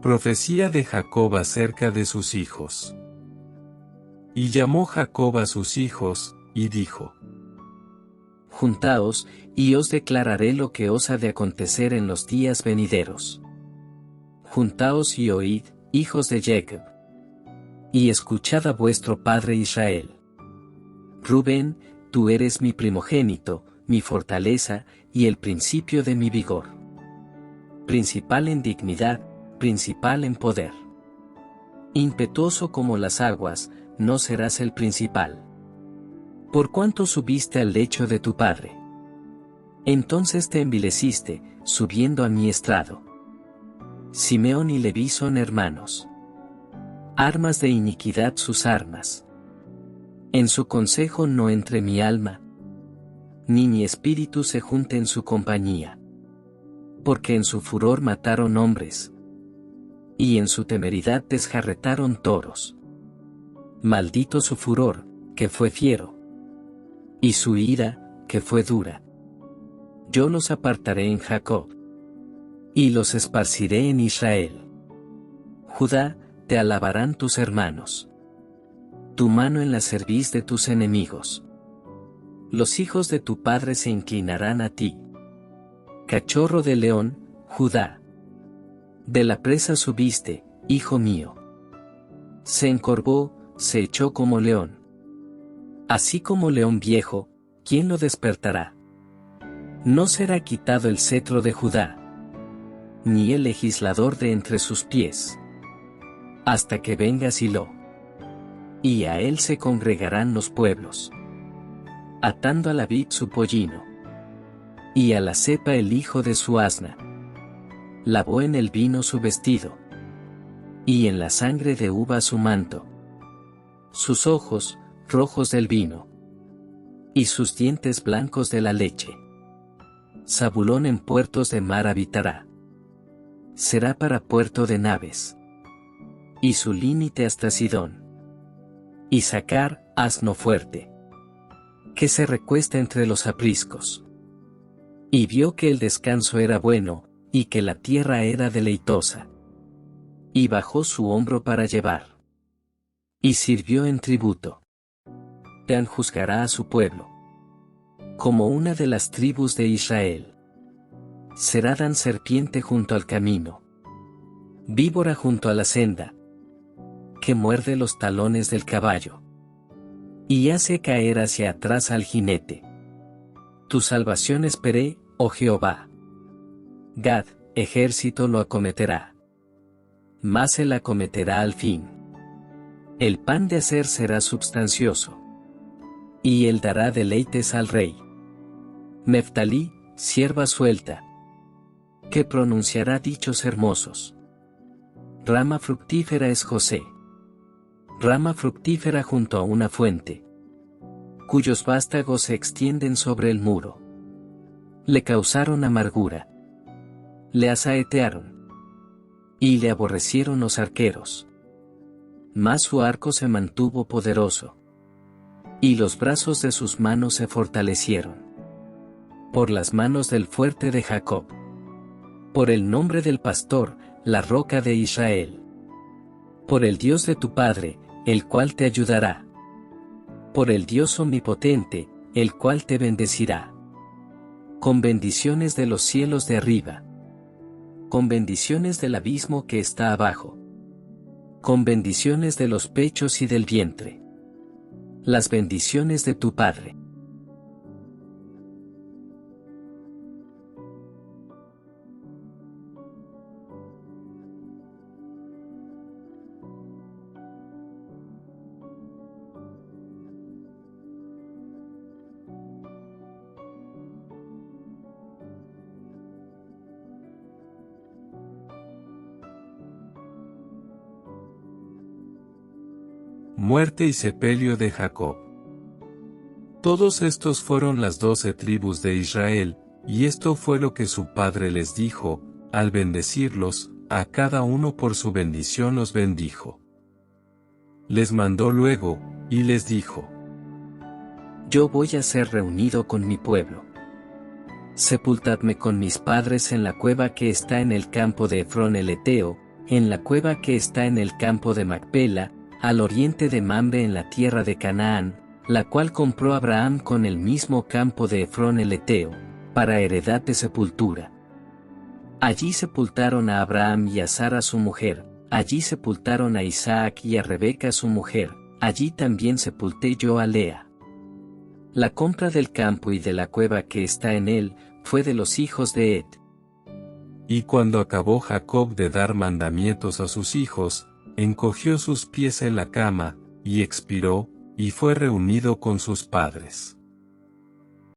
Profecía de Jacob acerca de sus hijos. Y llamó Jacob a sus hijos, y dijo: Juntaos, y os declararé lo que os ha de acontecer en los días venideros. Juntaos y oíd, hijos de Jacob. Y escuchad a vuestro padre Israel. Rubén, tú eres mi primogénito, mi fortaleza, y el principio de mi vigor. Principal en dignidad, principal en poder. Impetuoso como las aguas, no serás el principal. Por cuanto subiste al lecho de tu padre. Entonces te envileciste, subiendo a mi estrado. Simeón y Leví son hermanos. Armas de iniquidad sus armas. En su consejo no entre mi alma, ni mi espíritu se junte en su compañía. Porque en su furor mataron hombres, y en su temeridad desjarretaron toros. Maldito su furor, que fue fiero, y su ira, que fue dura. Yo los apartaré en Jacob, y los esparciré en Israel. Judá, te alabarán tus hermanos. Tu mano en la cerviz de tus enemigos. Los hijos de tu padre se inclinarán a ti. Cachorro de león, Judá. De la presa subiste, hijo mío. Se encorvó, se echó como león. Así como león viejo, ¿quién lo despertará? No será quitado el cetro de Judá, ni el legislador de entre sus pies, hasta que venga Silo. Y a él se congregarán los pueblos. Atando a la vid su pollino, y a la cepa el hijo de su asna. Lavó en el vino su vestido, y en la sangre de uva su manto. Sus ojos, rojos del vino, y sus dientes blancos de la leche. Zabulón en puertos de mar habitará. Será para puerto de naves. Y su límite hasta Sidón. Issacar, asno fuerte, que se recuesta entre los apriscos. Y vio que el descanso era bueno, y que la tierra era deleitosa. Y bajó su hombro para llevar. Y sirvió en tributo. Dan juzgará a su pueblo. Como una de las tribus de Israel. Será Dan serpiente junto al camino. Víbora junto a la senda. Que muerde los talones del caballo. Y hace caer hacia atrás al jinete. Tu salvación esperé, oh Jehová. Gad, ejército lo acometerá. Mas él acometerá al fin. El pan de hacer será substancioso. Y él dará deleites al rey. Neftalí, sierva suelta. Que pronunciará dichos hermosos. Rama fructífera es José. Rama fructífera junto a una fuente, cuyos vástagos se extienden sobre el muro. Le causaron amargura. Le asaetearon. Y le aborrecieron los arqueros. Mas su arco se mantuvo poderoso. Y los brazos de sus manos se fortalecieron. Por las manos del fuerte de Jacob. Por el nombre del pastor, la roca de Israel. Por el Dios de tu padre, el cual te ayudará. Por el Dios omnipotente, el cual te bendecirá. Con bendiciones de los cielos de arriba. Con bendiciones del abismo que está abajo. Con bendiciones de los pechos y del vientre. Las bendiciones de tu padre. Muerte y sepelio de Jacob. Todos estos fueron las 12 tribus de Israel, y esto fue lo que su padre les dijo, al bendecirlos, a cada uno por su bendición los bendijo. Les mandó luego, y les dijo: Yo voy a ser reunido con mi pueblo. Sepultadme con mis padres en la cueva que está en el campo de Efrón el Eteo, en la cueva que está en el campo de Macpela, al oriente de Mamre en la tierra de Canaán, la cual compró Abraham con el mismo campo de Efrón el Eteo, para heredad de sepultura. Allí sepultaron a Abraham y a Sara su mujer, allí sepultaron a Isaac y a Rebeca su mujer, allí también sepulté yo a Lea. La compra del campo y de la cueva que está en él, fue de los hijos de Ed. Y cuando acabó Jacob de dar mandamientos a sus hijos, encogió sus pies en la cama, y expiró, y fue reunido con sus padres.